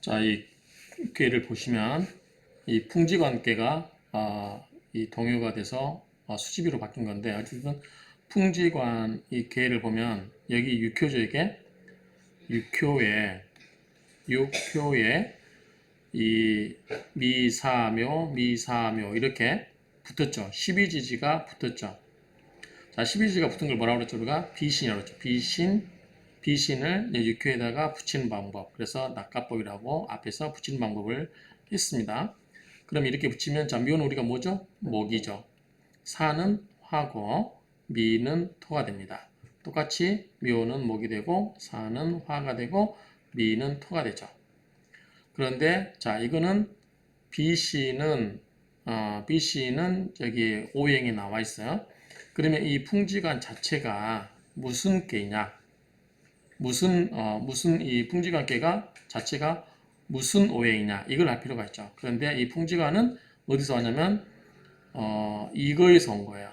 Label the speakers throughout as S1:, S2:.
S1: 자, 이 꾀를 보시면 이 풍지관계가 이 동요가 돼서 수집이로 바뀐 건데, 어쨌든 풍지관 이 꾀를 보면 여기 육효죠. 이게 육효에 이 미사묘 이렇게 붙었죠. 12지지가 붙었죠. 자, 12지지가 붙은 걸 뭐라고 그랬죠? 우리가 비신이라고 했죠. 비신을 육효에다가 붙이는 방법. 그래서 낙가법이라고 앞에서 붙이는 방법을 했습니다. 그럼 이렇게 붙이면, 자, 묘는 우리가 뭐죠? 목이죠. 사는 화고 미는 토가 됩니다. 똑같이 묘는 목이 되고 사는 화가 되고 미는 토가 되죠. 그런데 자, 이거는 BC는 여기 오행이 나와 있어요. 그러면 이 풍지관 자체가 무슨 꾀냐? 무슨 이 풍지관계가 자체가 무슨 오행이냐? 이걸 알 필요가 있죠. 그런데 이 풍지관은 어디서 왔냐면 이거에서 온 거예요.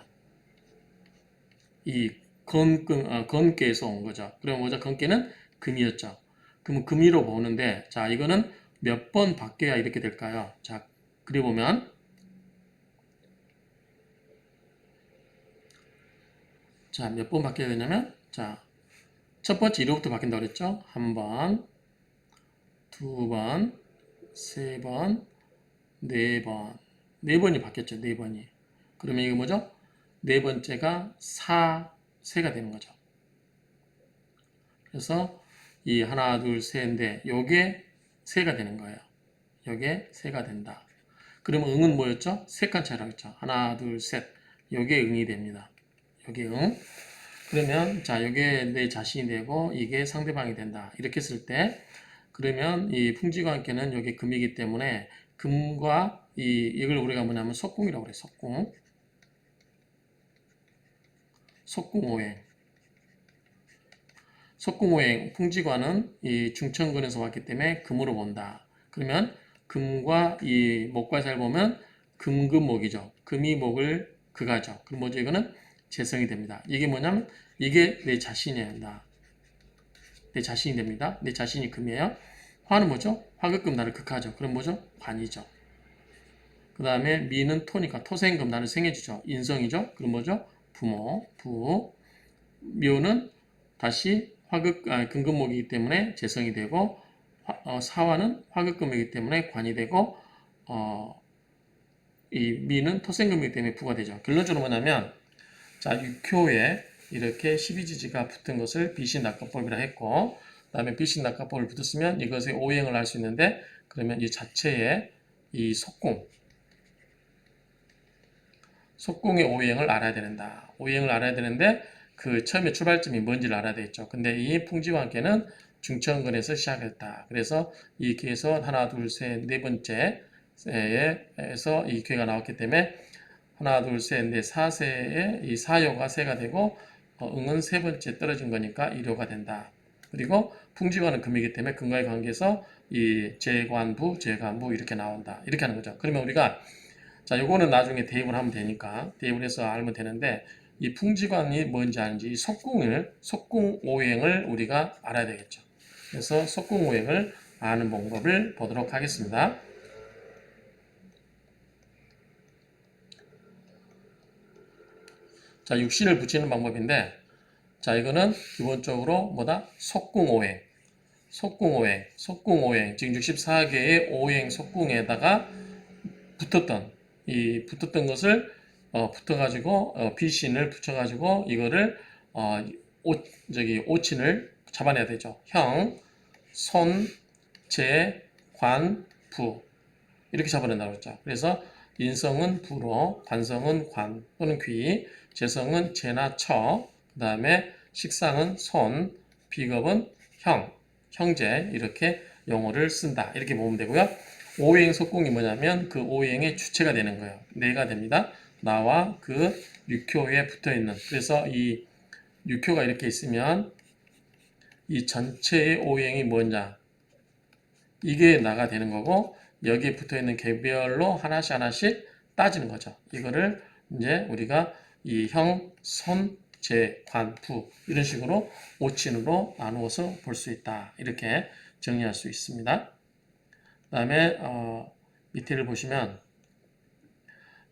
S1: 이 건께에서 온 거죠. 그럼 뭐죠? 건께는 금이었죠. 그럼 금이로 보는데, 자, 이거는 몇 번 바뀌어야 이렇게 될까요? 자, 그려보면, 자, 몇 번 바뀌어야 되냐면, 자, 첫 번째 1호부터 바뀐다고 그랬죠? 한 번, 두 번, 세 번, 네 번. 네 번이 바뀌었죠. 네 번이. 그러면 이거 뭐죠? 네 번째가 세가 되는 거죠. 그래서 이 하나, 둘, 셋인데 요게 세가 되는 거예요. 요게 세가 된다. 그러면 응은 뭐였죠? 세 칸 차이라고 했죠. 하나, 둘, 셋. 요게 응이 됩니다. 요게 응. 그러면 자, 요게 내 자신이 되고 이게 상대방이 된다. 이렇게 했을 때, 그러면 이 풍지관계는 요게 금이기 때문에 금과 이걸 우리가 뭐냐면 속궁이라고 그래. 속궁오행. 속궁오행 풍지관은 이 중천근에서 왔기 때문에 금으로 본다. 그러면 금과 이 목과 잘 보면 금금목이죠. 금이 목을 그가죠. 그럼 뭐죠? 이거는 재성이 됩니다. 이게 뭐냐면 이게 내 자신이야. 내 자신이 됩니다. 내 자신이 금이에요. 화는 뭐죠? 화극금 나를 극하죠. 그럼 뭐죠? 관이죠. 그 다음에 미는 토니까 토생금 나를 생해주죠. 인성이죠. 그럼 뭐죠? 부모. 묘는 다시 금금목이기 때문에 재성이 되고, 사화는 화극금이기 때문에 관이 되고, 이 미는 토생금이기 때문에 부가 되죠. 결론적으로 뭐냐면, 자, 육효에 이렇게 12지지가 붙은 것을 비신낙가법이라 했고, 그 다음에 비신낙가법을 붙었으면 이것의 오행을 알 수 있는데, 그러면 이 자체의 이 속궁의 오행을 알아야 된다. 오행을 알아야 되는데 그 처음에 출발점이 뭔지를 알아야 되겠죠. 근데 이 풍지관계는 중천근에서 시작했다. 그래서 이 기에서 하나, 둘, 셋, 네 번째에서 이 기가 나왔기 때문에 하나, 둘, 셋, 넷, 사세에 이 사요가 세가 되고 응은 세 번째 떨어진 거니까 일요가 된다. 그리고 풍지관은 금이기 때문에 금과의 관계에서 이 재관부 이렇게 나온다. 이렇게 하는 거죠. 그러면 우리가 자, 요거는 나중에 대입을 하면 되니까 대입을 해서 알면 되는데, 이 풍지관이 뭔지 아는지 이 속궁오행을 우리가 알아야 되겠죠. 그래서 속궁오행을 아는 방법을 보도록 하겠습니다. 자, 육신을 붙이는 방법인데, 자, 이거는 기본적으로 뭐다? 속궁오행. 지금 64개의 오행 속궁에다가 붙었던 것을 붙어가지고 비신을 붙여가지고 이거를 오친을 잡아내야 되죠. 형, 손, 재, 관, 부 이렇게 잡아낸다고 했죠. 그래서 인성은 부로, 관성은 관 또는 귀, 재성은 재나 처, 그 다음에 식상은 손, 비겁은 형, 형제 이렇게 용어를 쓴다. 이렇게 보면 되고요. 오행 속궁이 뭐냐면 그 오행의 주체가 되는 거예요. 내가 됩니다. 나와 그 육효에 붙어 있는. 그래서 이 육효가 이렇게 있으면 이 전체의 오행이 뭐냐? 이게 나가 되는 거고, 여기에 붙어 있는 개별로 하나씩 따지는 거죠. 이거를 이제 우리가 이 형, 손, 재, 관, 부 이런 식으로 오친으로 나누어서 볼 수 있다. 이렇게 정리할 수 있습니다. 다음에 밑에를 보시면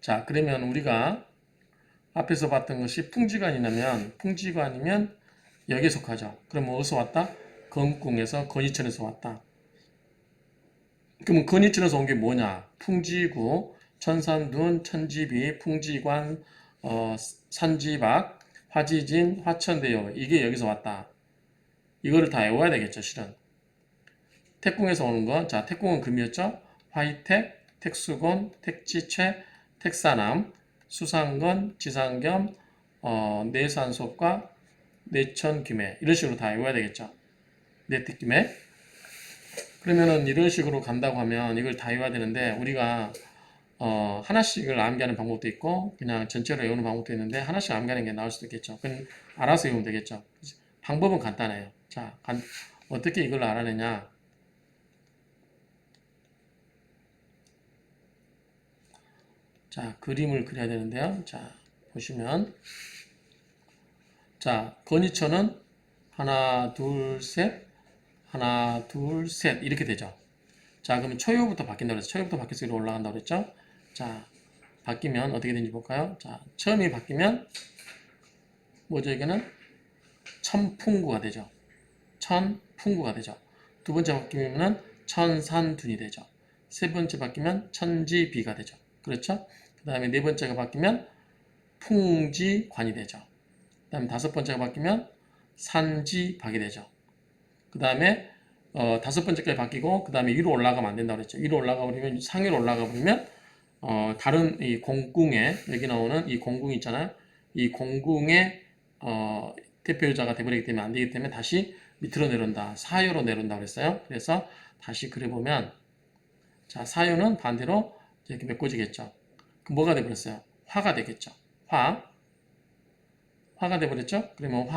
S1: 자 그러면 우리가 앞에서 봤던 것이 풍지관이면 여기에 속하죠. 그럼 어디서 왔다? 건궁에서 건이천에서 왔다. 그러면 건이천에서 온 게 뭐냐? 풍지구, 천산둔, 천지비, 풍지관, 산지박, 화지진, 화천대요. 이게 여기서 왔다. 이거를 다 외워야 되겠죠, 실은. 택궁에서 오는 건, 자, 택궁은 금이었죠? 화이택, 택수곤, 택지최, 택사남, 수상건, 지상겸, 내산속과 내천김해. 이런 식으로 다 외워야 되겠죠. 내택김해. 그러면은 이런 식으로 간다고 하면 이걸 다 외워야 되는데, 우리가 하나씩을 암기하는 방법도 있고 그냥 전체로 외우는 방법도 있는데 하나씩 암기하는 게 나을 수도 있겠죠. 그럼 알아서 외우면 되겠죠. 방법은 간단해요. 자, 어떻게 이걸 알아내냐? 자, 그림을 그려야 되는데요. 자, 보시면 자, 건이천은 하나, 둘, 셋, 하나, 둘, 셋 이렇게 되죠. 자, 그러면 초유부터 바뀐다고 그랬죠. 초유부터 바뀌어서 위로 올라간다고 그랬죠. 자, 바뀌면 어떻게 되는지 볼까요? 자, 처음이 바뀌면 뭐죠? 이게는 천풍구가 되죠. 천풍구가 되죠. 두 번째 바뀌면은 천산둔이 되죠. 세 번째 바뀌면 천지비가 되죠. 그렇죠? 그 다음에 네 번째가 바뀌면 풍지관이 되죠. 그 다음에 다섯 번째가 바뀌면 산지박이 되죠. 그 다음에 다섯 번째까지 바뀌고 그 다음에 위로 올라가면 안 된다고 그랬죠. 위로 올라가 버리면 상위로 올라가 버리면 다른 이 공궁에 여기 나오는 이 공궁이 있잖아요. 이 공궁의 대표자가 돼버리기 때문에 안 되기 때문에 다시 밑으로 내려온다. 사유로 내려온다 그랬어요. 그래서 다시 그려보면 자 사유는 반대로 이렇게 메꿔지겠죠. 그럼 뭐가 돼버렸어요? 화가 되겠죠. 화가 돼버렸죠. 그러면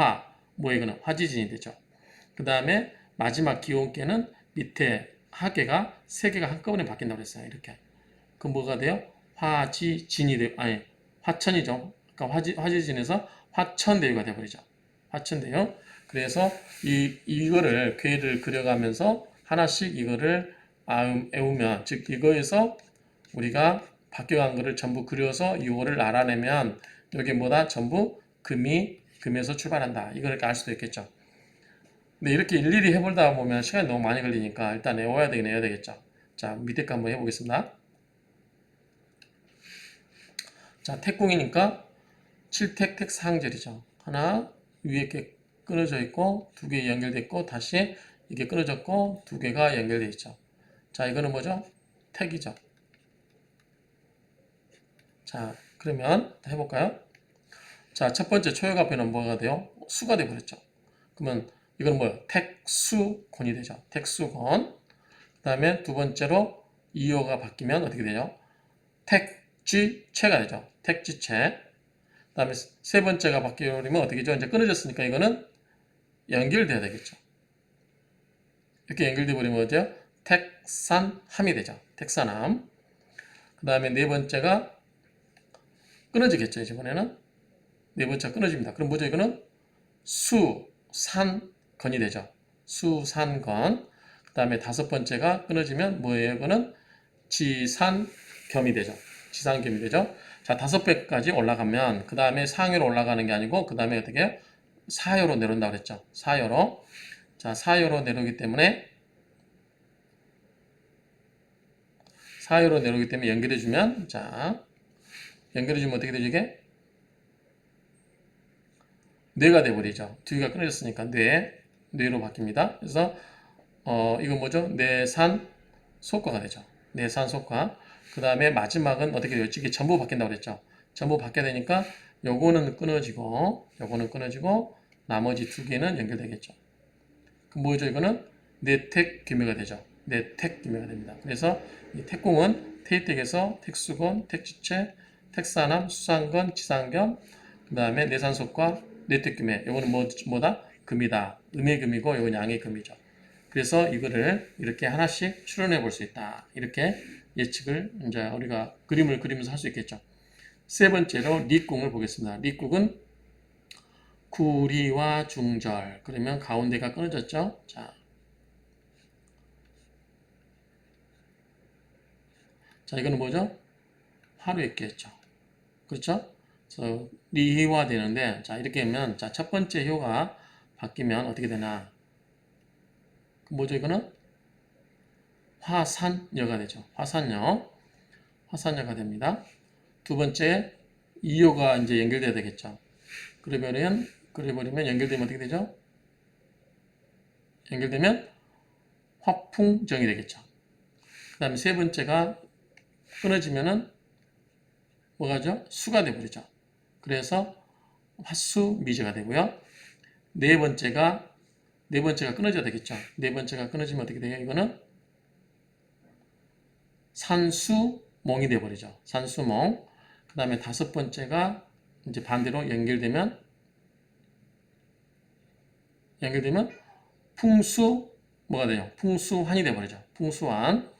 S1: 뭐예요? 이거는 화지진이 되죠. 그 다음에 마지막 기온계는 밑에 하계가 세 개가 한꺼번에 바뀐다고 그랬어요. 이렇게. 그럼 뭐가 돼요? 화지진이 돼, 아니 화천이죠. 그러니까 화지진에서 화천대유가 돼버리죠. 화천대유. 그래서 이거를 괴를 그려가면서 하나씩 이거를 외우면 즉 이거에서 우리가 바뀌어간 거를 전부 그려서 이거를 알아내면 여기 뭐다? 전부 금에서 출발한다. 이걸 이렇게 알 수도 있겠죠. 근데 이렇게 일일이 해보다 보면 시간이 너무 많이 걸리니까 일단 외워야 되긴 해야 되겠죠. 자, 밑에 거 한번 해보겠습니다. 자, 택궁이니까 7택 택사항절이죠. 하나 위에 이렇게 끊어져 있고 두 개 연결돼 있고 다시 이게 끊어졌고 두 개가 연결돼 있죠. 자, 이거는 뭐죠? 택이죠. 자, 그러면 해볼까요? 자, 첫 번째 초역앞에는 뭐가 돼요? 수가 돼버렸죠. 그러면 이건 뭐예요? 택수곤이 되죠. 택수곤. 그 다음에 두 번째로 이어가 바뀌면 어떻게 되죠? 택지체가 되죠. 택지체. 그 다음에 세 번째가 바뀌면 어떻게 되죠? 이제 끊어졌으니까 이거는 연결돼야 되겠죠. 이렇게 연결돼 버리면 뭐죠? 택산함이 되죠. 택산함. 그 다음에 네 번째가 끊어지겠죠. 이번에는 네 번째가 끊어집니다. 그럼 뭐죠? 이거는 수산건이 되죠. 수산건. 그 다음에 다섯 번째가 끊어지면 뭐예요? 이거는 지산겸이 되죠. 지산겸이 되죠. 자, 다섯 배까지 올라가면 그 다음에 상위로 올라가는 게 아니고 그 다음에 어떻게 해요? 사요로 내려온다고 그랬죠. 사요로. 자, 사요로 내려오기 때문에 연결해주면 자, 연결해주면 어떻게 되죠? 이게? 뇌가 돼버리죠. 뒤가 끊어졌으니까 뇌로 바뀝니다. 그래서 이거 뭐죠? 내산속과가 되죠. 내산속과. 그 다음에 마지막은 어떻게 되죠? 이게 전부 바뀐다고 그랬죠. 전부 바뀌게 되니까 요거는 끊어지고 나머지 두 개는 연결되겠죠. 그럼 뭐죠? 이거는 내택규묘가 되죠. 내택규묘가 됩니다. 그래서 이 택궁은 태택에서 택수곤, 택지체, 택사남, 수상건, 지상겸, 그 다음에 내산속과 내택규묘. 요거는 뭐다? 금이다. 음의 금이고 요건 양의 금이죠. 그래서 이거를 이렇게 하나씩 추론해 볼 수 있다. 이렇게 예측을 이제 우리가 그림을 그리면서 할 수 있겠죠. 세 번째로 리궁을 보겠습니다. 리궁은 구리와 중절. 그러면 가운데가 끊어졌죠. 자, 자, 이거는 뭐죠? 화로 있겠죠. 그렇죠? 그래서 리희화 되는데, 자, 이렇게 하면, 자, 첫 번째 효가 바뀌면 어떻게 되나? 뭐죠, 이거는? 화산여가 되죠. 화산여. 화산여가 됩니다. 두 번째, 이효가 이제 연결돼야 되겠죠. 그래버리면 연결되면 어떻게 되죠? 연결되면 화풍정이 되겠죠. 그 다음에 세 번째가 끊어지면은 뭐가죠? 수가 되버리죠. 그래서 화수미제가 되고요. 네 번째가 끊어져야 되겠죠. 네 번째가 끊어지면 어떻게 돼요? 이거는 산수몽이 되버리죠. 산수몽. 그 다음에 다섯 번째가 이제 반대로 연결되면 풍수 뭐가 돼요? 풍수환이 되버리죠. 풍수환.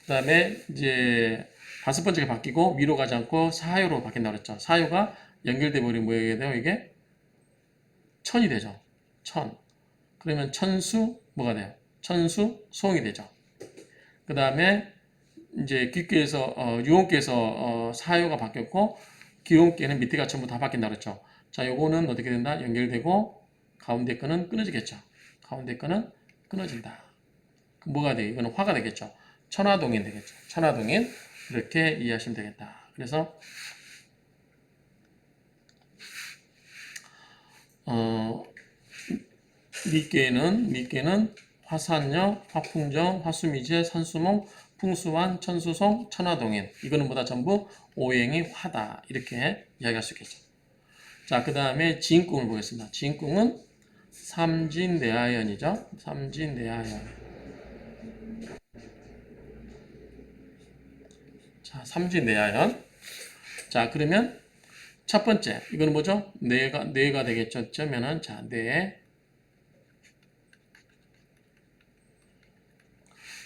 S1: 그 다음에 이제 다섯 번째가 바뀌고 미로 가지 않고 사요로 바뀐다고 그랬죠. 사요가 연결돼 버리면 뭐가 돼요? 이게 천이 되죠. 천. 그러면 천수 뭐가 돼요? 천수 소홍이 되죠. 그 다음에 이제 기께에서 유언께에서 사요가 바뀌었고 기온께는 밑에가 전부 다 바뀐다 그랬죠. 자, 요거는 어떻게 된다? 연결되고 가운데 거는 끊어지겠죠. 가운데 거는 끊어진다. 그럼 뭐가 돼요? 이거는 화가 되겠죠. 천화동인 되겠죠. 천화동인 이렇게 이해하시면 되겠다. 그래서 미께는 화산여, 화풍정, 화수미제, 산수몽, 풍수환, 천수송, 천화동인. 이거는 뭐다? 전부 오행이 화다. 이렇게 이야기할 수 있겠죠. 자, 그 다음에 지인궁을 보겠습니다. 지인궁은 삼진내하연이죠. 삼진내하연. 자, 삼진내하연. 자, 그러면 첫 번째, 이거는 뭐죠? 뇌가 되겠죠. 쩌면은, 자, 뇌.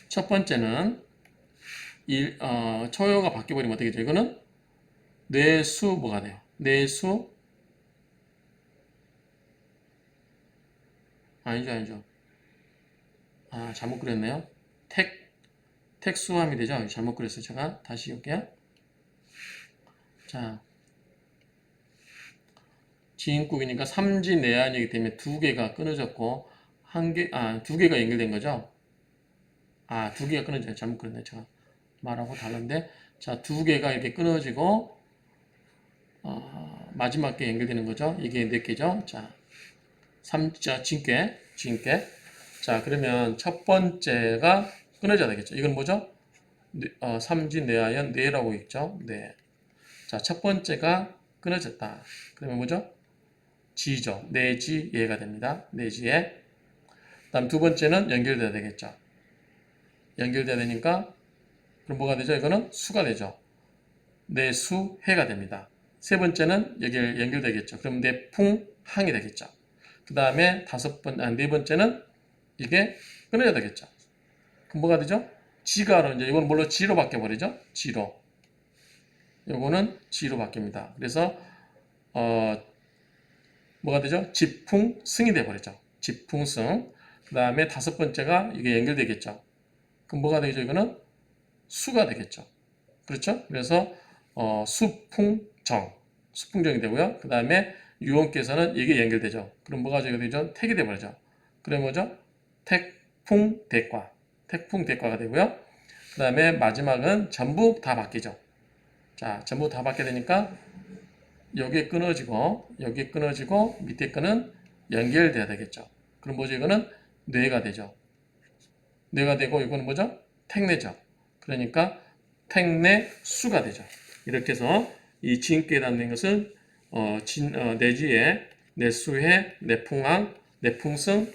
S1: 첫 번째는, 초효가 바뀌어버리면 어떻게 되죠? 이거는 뇌수 뭐가 돼요? 뇌수, 아니죠. 아, 잘못 그렸네요. 택수함이 되죠? 잘못 그렸어요. 제가 다시 볼게요. 자, 지인국이니까 삼지내한이기 때문에 두 개가 끊어졌고, 두 개가 연결된 거죠? 아, 두 개가 끊어져요. 잘못 그렸네. 제가 말하고 다른데. 자, 두 개가 이렇게 끊어지고, 마지막 게 연결되는 거죠. 이게 네 개죠. 자, 진께. 자, 그러면 첫 번째가 끊어져야 되겠죠. 이건 뭐죠? 삼지내하연 뇌라고 있죠. 네. 자, 첫 번째가 끊어졌다. 그러면 뭐죠? 지죠. 내지예가 됩니다. 내지예. 다음 두 번째는 연결돼야 되겠죠. 연결돼야 되니까 그럼 뭐가 되죠? 이거는 수가 되죠. 내수해가 됩니다. 세 번째는 여기 연결되겠죠. 그럼 내풍항이 되겠죠. 그 다음에 네 번째는 이게 끊어야 되겠죠. 그럼 뭐가 되죠? 지가로 이제 이건 뭘로 지로 바뀌어 버리죠. 지로. 요거는 지로 바뀝니다. 그래서 뭐가 되죠? 지풍승이 돼 버리죠. 지풍승. 그 다음에 다섯 번째가 이게 연결되겠죠. 그럼 뭐가 되죠? 이거는 수가 되겠죠. 그렇죠? 그래서 수풍정이 되고요. 그 다음에 유언께서는 이게 연결되죠. 그럼 뭐가 되죠? 택이 되버리죠. 그럼 뭐죠? 택풍대과가 되고요. 그 다음에 마지막은 전부 다 바뀌죠. 자, 전부 다 바뀌게 되니까 여기 끊어지고 밑에 거는 연결돼야 되겠죠. 그럼 뭐죠? 이거는 뇌가 되죠. 뇌가 되고 이거는 뭐죠? 택내죠. 그러니까 택내수가 되죠. 이렇게 해서 이 지인께 해당되는 것은 내지에 내수해 내풍항 내풍승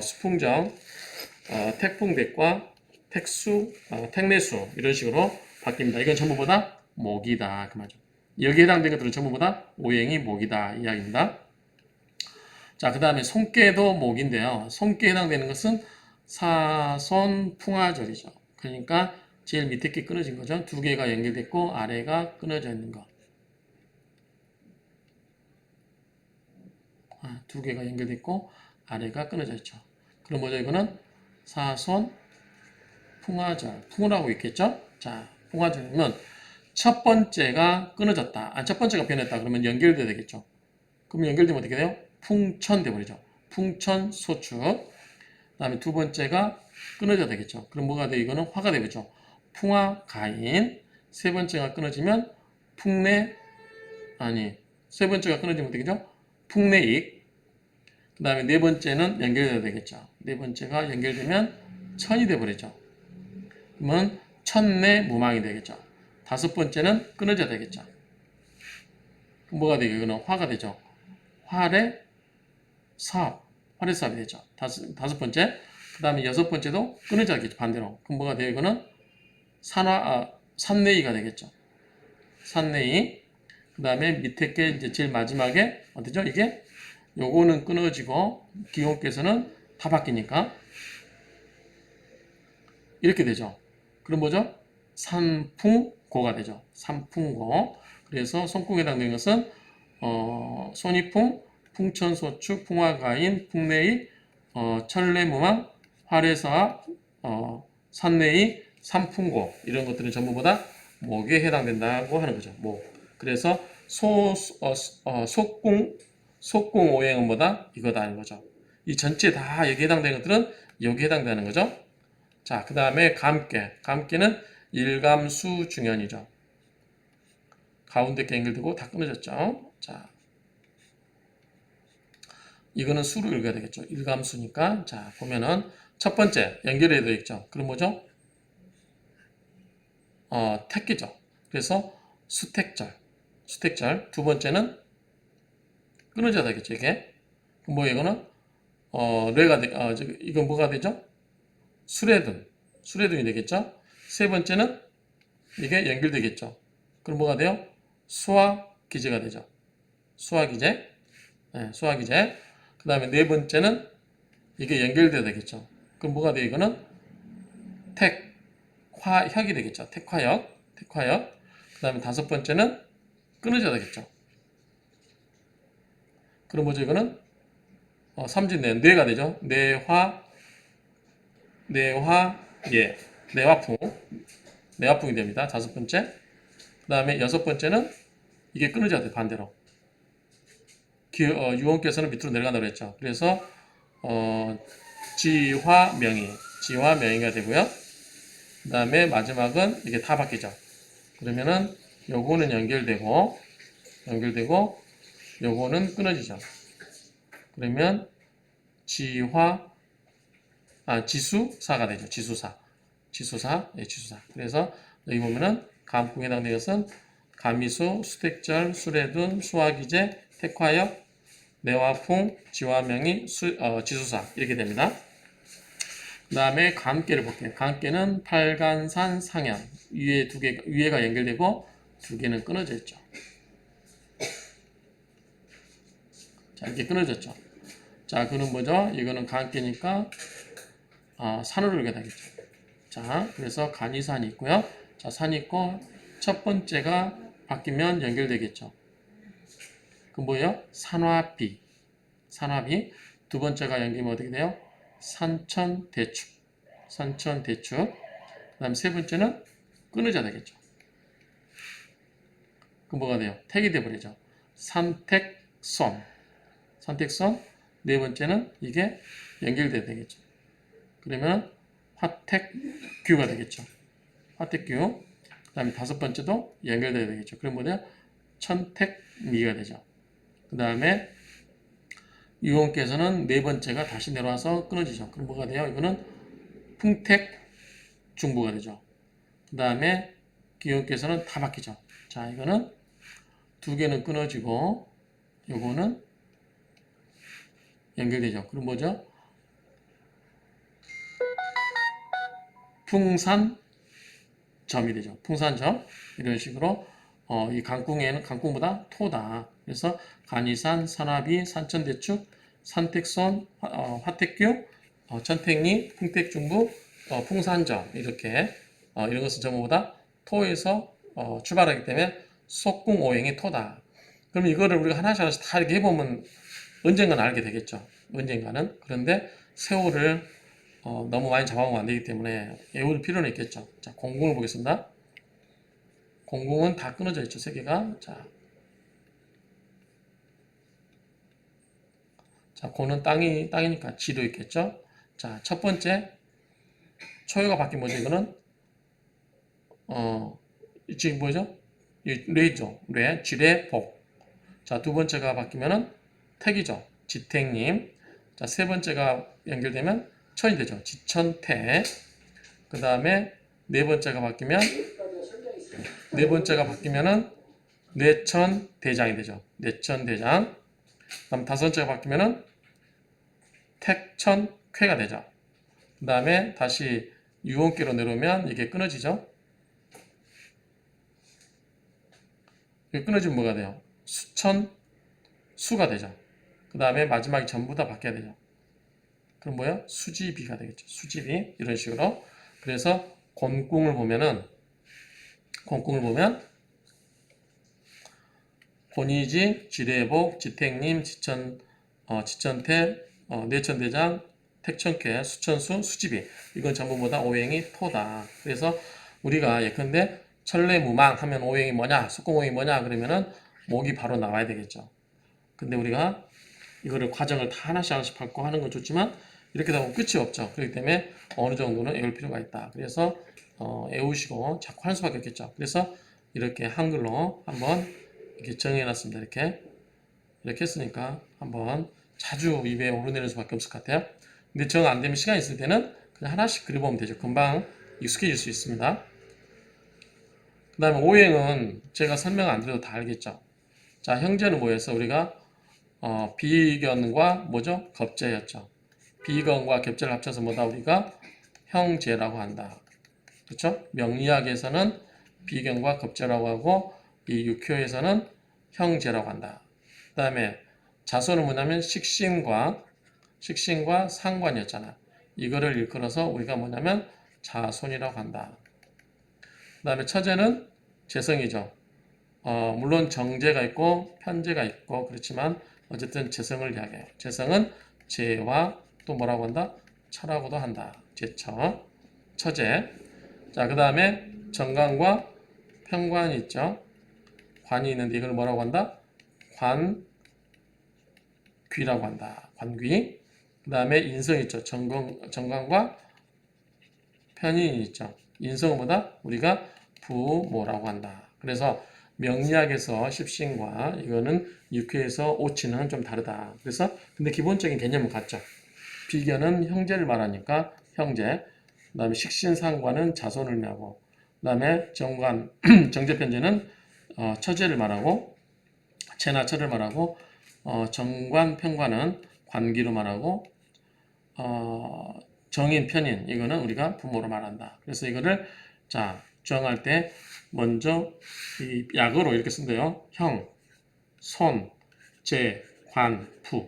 S1: 수풍정 택풍대과 택수 택내수 이런 식으로 바뀝니다. 이건 전부보다 목이다 그 말이죠. 여기에 해당되는 것들은 전부보다 오행이 목이다 이야기입니다. 자, 그 다음에 손께도 목인데요. 손께에 해당되는 것은 사손풍화절이죠. 그러니까 제일 밑에 게 끊어진 거죠. 두 개가 연결됐고 아래가 끊어져 있는 거. 두 개가 연결됐고 아래가 끊어져 있죠. 그럼 뭐죠? 이거는 사손 풍화절. 풍을 하고 있겠죠? 자, 풍화전이면 첫 번째가 끊어졌다. 첫 번째가 변했다. 그러면 연결돼야 되겠죠. 그럼 연결되면 어떻게 돼요? 풍천 돼버리죠. 풍천 소축. 그 다음에 두 번째가 끊어져야 되겠죠. 그럼 뭐가 돼요? 이거는 화가 되겠죠. 풍화 가인. 세 번째가 끊어지면 풍내, 세 번째가 끊어지면 되겠죠? 풍내익. 그 다음에 네 번째는 연결돼야 되겠죠. 네 번째가 연결되면 천이 돼버리죠. 그러면 천내 무망이 되겠죠. 다섯 번째는 끊어져야 되겠죠. 그럼 뭐가 되겠죠? 이거는 화가 되죠. 활의 사업, 활의 사업이 되죠. 다섯 번째. 그 다음에 여섯 번째도 끊어져야 되겠죠. 반대로. 그럼 뭐가 돼요? 이거는 산내이가 되겠죠. 산내이. 그 다음에 밑에 게 이제 제일 마지막에 어디죠? 이게 요거는 끊어지고 기온께서는 다 바뀌니까 이렇게 되죠. 그럼 뭐죠? 산풍고가 되죠. 산풍고. 그래서 손궁에 해당되는 것은 손이풍, 풍천소축, 풍화가인, 풍내이, 천례무망, 활해사, 산내이, 산풍고 이런 것들은 전부 다 목에 해당된다고 하는 거죠. 목. 그래서 속궁오행은 뭐다? 이거다 하는 거죠. 이 전체 다 여기 해당되는 것들은 여기 해당되는 거죠. 자, 그 다음에 감깨. 감깨는 일감수 중연이죠. 가운데 게 연결되고 다 끊어졌죠. 자, 이거는 수로 읽어야 되겠죠. 일감수니까. 자, 보면은 첫 번째 연결해야 되겠죠. 그럼 뭐죠? 택기죠. 그래서 수택절. 수택절. 두 번째는 끊어져야 되겠죠. 이게. 뭐 이거는 뇌가 이건 뭐가 되죠? 수레등. 수레등이 되겠죠. 세 번째는 이게 연결되겠죠. 그럼 뭐가 돼요? 수화기제가 되죠. 수화기제. 네, 수화기제. 그 다음에 네 번째는 이게 연결돼야 되겠죠. 그럼 뭐가 돼요? 이거는 택화역이 되겠죠. 택화역. 택화역. 그 다음에 다섯 번째는 끊어져야 되겠죠. 그럼 뭐죠? 이거는 삼진내 뇌가 되죠. 뇌화예. 뇌화풍. 뇌화풍이 됩니다. 다섯 번째. 그 다음에 여섯 번째는 이게 끊어져야 돼. 반대로. 유언께서는 밑으로 내려간다고 했죠. 그래서 지화명의가 되고요. 그 다음에 마지막은 이게 다 바뀌죠. 그러면은 요거는 연결되고 요거는 끊어지죠. 그러면 지수사가 되죠. 지수사. 그래서 여기 보면은 감궁에 해당되는 것은 감미수, 수택절, 수레둔, 수화기제, 택화역, 내화풍, 지화명의, 지수사 이렇게 됩니다. 그 다음에 감깨를 볼게요. 감깨는 팔간산, 상현 위에가 연결되고 두 개는 끊어져 있죠. 자, 이렇게 끊어졌죠. 자, 그는 뭐죠? 이거는 감깨니까 산으로 읽어야 되겠죠. 자, 그래서 간이 산이 있고요. 자, 산이 있고 첫 번째가 바뀌면 연결되겠죠. 그 뭐예요? 산화비. 두 번째가 연결되면 어떻게 돼요? 산천대축. 그 다음 세 번째는 끊어져야 되겠죠. 그 뭐가 돼요? 택이 돼버리죠. 산택선. 네 번째는 이게 연결돼야 되겠죠. 그러면 화택규가 되겠죠. 화택규. 그 다음에 다섯 번째도 연결돼야 되겠죠. 그럼 뭐냐? 천택미가 되죠. 그 다음에 유언께서는 네 번째가 다시 내려와서 끊어지죠. 그럼 뭐가 돼요? 이거는 풍택중부가 되죠. 그 다음에 기온께서는 다 바뀌죠. 자, 이거는 두 개는 끊어지고 요거는 연결되죠. 그럼 뭐죠? 풍산점이 되죠. 풍산점. 이런 식으로 이 강궁에는 강궁보다 토다. 그래서 간이산, 산화비, 산천대축, 산택선, 화택교, 천택리, 풍택중부, 풍산점 이렇게 이런 것은 전부 다 토에서 출발하기 때문에 속궁오행이 토다. 그럼 이거를 우리가 하나씩 다 이렇게 해보면 언젠가는 알게 되겠죠. 언젠가는. 그런데 세월을 너무 많이 잡아먹으면 안 되기 때문에 외울 필요는 있겠죠. 자, 공공을 보겠습니다. 공궁은 다 끊어져 있죠. 세 개가. 자, 고는 땅이니까 지도 있겠죠. 자, 첫 번째 초요가 바뀐 뭐죠? 이거는 지금 뭐죠? 뇌죠. 뇌, 지뢰, 복. 자, 두 번째가 바뀌면은 택이죠. 지택님. 자, 세 번째가 연결되면 천이 되죠. 지천태. 그 다음에 네 번째가 바뀌면은 뇌천대장이 되죠. 뇌천대장. 그다음 다섯 번째가 바뀌면은 택천쾌가 되죠. 그 다음에 다시 유언기로 내려오면 이게 끊어지죠. 이게 끊어지면 뭐가 돼요? 수천수가 되죠. 그 다음에 마지막이 전부 다 바뀌어야 되죠. 그럼 뭐야? 수지비가 되겠죠. 수지비. 이런 식으로. 그래서 곤궁을 보면 곤이지, 지례복, 지택님, 지천태, 뇌천대장, 택천쾌, 수천수, 수지비. 이건 전부 뭐다? 오행이 토다. 그래서 우리가 예컨대 천례무망 하면 오행이 뭐냐? 숙공오행이 뭐냐? 그러면은 목이 바로 나와야 되겠죠. 근데 우리가 이거를 과정을 다 하나씩 밟고 하는 건 좋지만 이렇게 하면 끝이 없죠. 그렇기 때문에 어느 정도는 외울 필요가 있다. 그래서 외우시고 자꾸 하는 수밖에 없겠죠. 그래서 이렇게 한글로 한번 이렇게 정해놨습니다. 이렇게 했으니까 한번 자주 입에 오르내리는 수밖에 없을 것 같아요. 근데 정 안 되면 시간 있을 때는 그냥 하나씩 그려보면 되죠. 금방 익숙해질 수 있습니다. 그 다음에 오행은 제가 설명 안 드려도 다 알겠죠. 자, 형제는 뭐였어? 우리가 비견과 뭐죠? 겁제였죠. 비견과 겹제를 합쳐서 뭐다? 우리가 형제라고 한다. 그렇죠? 명리학에서는 비견과 겁제라고 하고 이 육효에서는 형제라고 한다. 그 다음에 자손은 뭐냐면 식신과 상관이었잖아. 이거를 일컬어서 우리가 뭐냐면 자손이라고 한다. 그 다음에 처제는 재성이죠. 물론 정제가 있고 편제가 있고 그렇지만 어쨌든 재성을 이야기해요. 재성은 재와 또 뭐라고 한다? 처라고도 한다. 재처, 처제. 자, 그 다음에 정관과 편관이 있죠. 관이 있는데 이걸 뭐라고 한다? 관귀라고 한다. 관귀. 그 다음에 인성 있죠. 정관과 편인이 있죠. 인성은 뭐다? 우리가 부모라고 한다. 그래서 명리학에서 십신과 이거는 육회에서 오치는 좀 다르다. 그래서 근데 기본적인 개념은 같죠. 비견은 형제를 말하니까 형제. 그 다음에 식신상관은 자손을 말하고 그 다음에 정관, 정제편제는 처제를 말하고 체나 처를 말하고 정관, 편관은 관기로 말하고 정인, 편인 이거는 우리가 부모로 말한다. 그래서 이거를 자 정할 때 먼저 이 약으로 이렇게 쓴대요. 형, 손, 제, 관, 부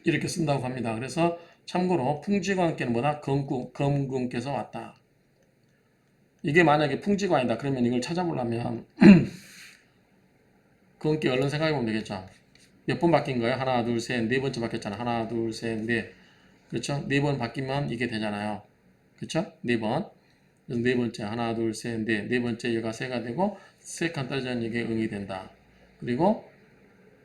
S1: 이렇게 쓴다고 합니다. 그래서 참고로 풍지관께는 뭐다? 검궁께서 왔다. 이게 만약에 풍지관이다. 그러면 이걸 찾아보려면 검께 얼른 생각해보면 되겠죠. 몇 번 바뀐 거예요? 하나, 둘, 셋, 네 번째 바뀌었잖아. 하나, 둘, 셋, 넷. 그렇죠? 네 번 바뀌면 이게 되잖아요. 그렇죠? 네 번. 네 번째 하나, 둘, 셋, 넷. 네 번째 얘가 세가 되고 세 칸 떨어지는 이게 응이 된다. 그리고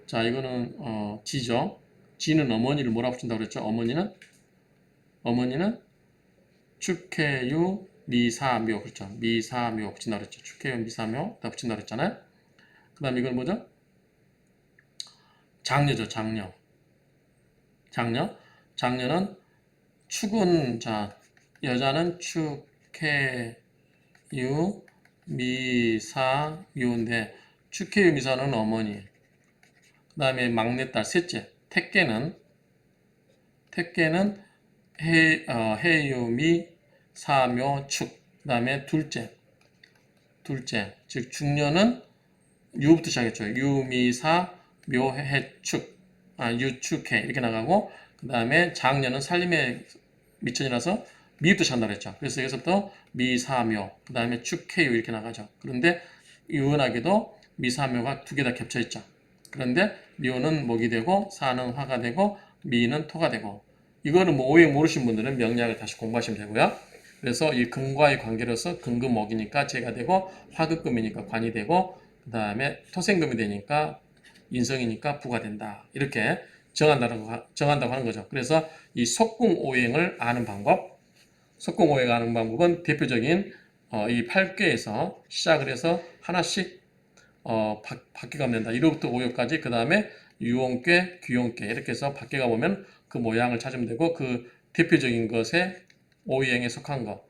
S1: 자 이거는 지죠. 지는 어머니를 뭐라 붙인다고 그랬죠? 어머니는 축해유 미사묘 그렇죠. 미사묘 붙인다고 그랬죠. 축해유 미사묘 다 붙인다고 그랬잖아요. 그 다음에 이건 뭐죠? 장녀죠. 장녀는 축은 자 여자는 축해유 미사유인데 축해유 미사는 어머니. 그 다음에 막내딸 셋째 택계는 해유미 사묘 축. 그 다음에 둘째 즉 중녀는 유부터 시작했죠. 유미사 묘해축 유축해 이렇게 나가고 그 다음에 장녀는 살림의 미천이라서 미부터 시작한다고 했죠. 그래서 여기서부터 미사묘 그 다음에 축해유 이렇게 나가죠. 그런데 유연하게도 미사묘가 두 개 다 겹쳐 있죠. 그런데 묘는 목이 되고 사는 화가 되고 미는 토가 되고 이거는 뭐 오행 모르신 분들은 명리학을 다시 공부하시면 되고요. 그래서 이 금과의 관계로서 금금목이니까 재가 되고 화급금이니까 관이 되고 그 다음에 토생금이 되니까 인성이니까 부가 된다. 이렇게 정한다고 하는 거죠. 그래서 이 속궁오행을 아는 방법, 속궁오행 아는 방법은 대표적인 이 8卦에서 시작을 해서 하나씩 바뀌어가면 된다. 1호부터 5호까지 그 다음에 유혼卦, 귀혼卦이렇게 해서 바뀌어가 보면 그 모양을 찾으면 되고 그 대표적인 것에 오행에 속한 것.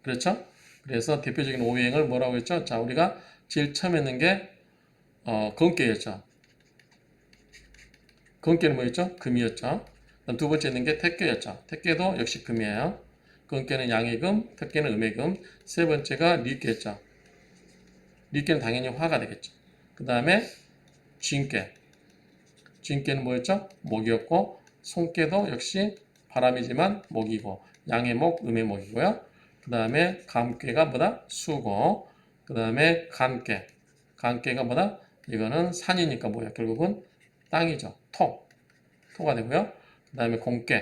S1: 그렇죠? 그래서 대표적인 오행을 뭐라고 했죠? 자, 우리가 제일 처음 했는 게 건卦였죠. 건卦는 뭐였죠? 금이었죠. 두 번째 있는 게 택卦였죠. 택卦도 역시 금이에요. 건卦양의 금, 택卦음의 금. 세 번째가 리卦였죠. 리卦당연히 화가 되겠죠. 그 다음에 진卦. 진卦뭐였죠? 목이었고 손卦도 역시 바람이지만 목이고 양의 목, 음의 목이고요. 그 다음에 감卦가 뭐다? 수고. 그 다음에 간卦. 간卦가 뭐다? 이거는 산이니까 뭐야? 결국은 땅이죠. 토가 되고요. 그 다음에 공卦.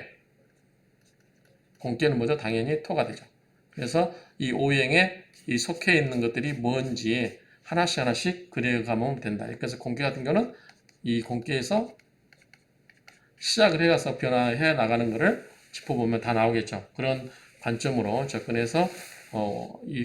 S1: 공卦뭐죠? 당연히 토가 되죠. 그래서 이 오행에 이 속해 있는 것들이 뭔지 하나씩 그려가면 된다. 그래서 공卦같은 경우는 이 공卦에서 시작을 해가서 변화해 나가는 것을 짚어보면 다 나오겠죠. 그런 관점으로 접근해서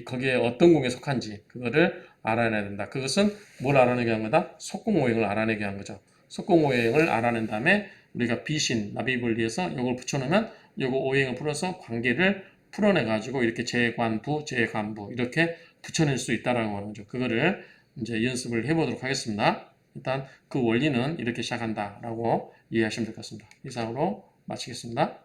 S1: 거기에 어떤 궁에 속한지 그거를 알아내야 된다. 그것은 뭘 알아내게 한 거다? 속궁오행을 알아내게 한 거죠. 속궁오행을 알아낸 다음에 우리가 비신, 납입을 위해서 이걸 붙여놓으면 요거 오행을 풀어서 관계를 풀어내가지고 이렇게 재관부, 재관부 이렇게 붙여낼 수 있다라고 하는 거죠. 그거를 이제 연습을 해보도록 하겠습니다. 일단 그 원리는 이렇게 시작한다라고 이해하시면 될 것 같습니다. 이상으로 마치겠습니다.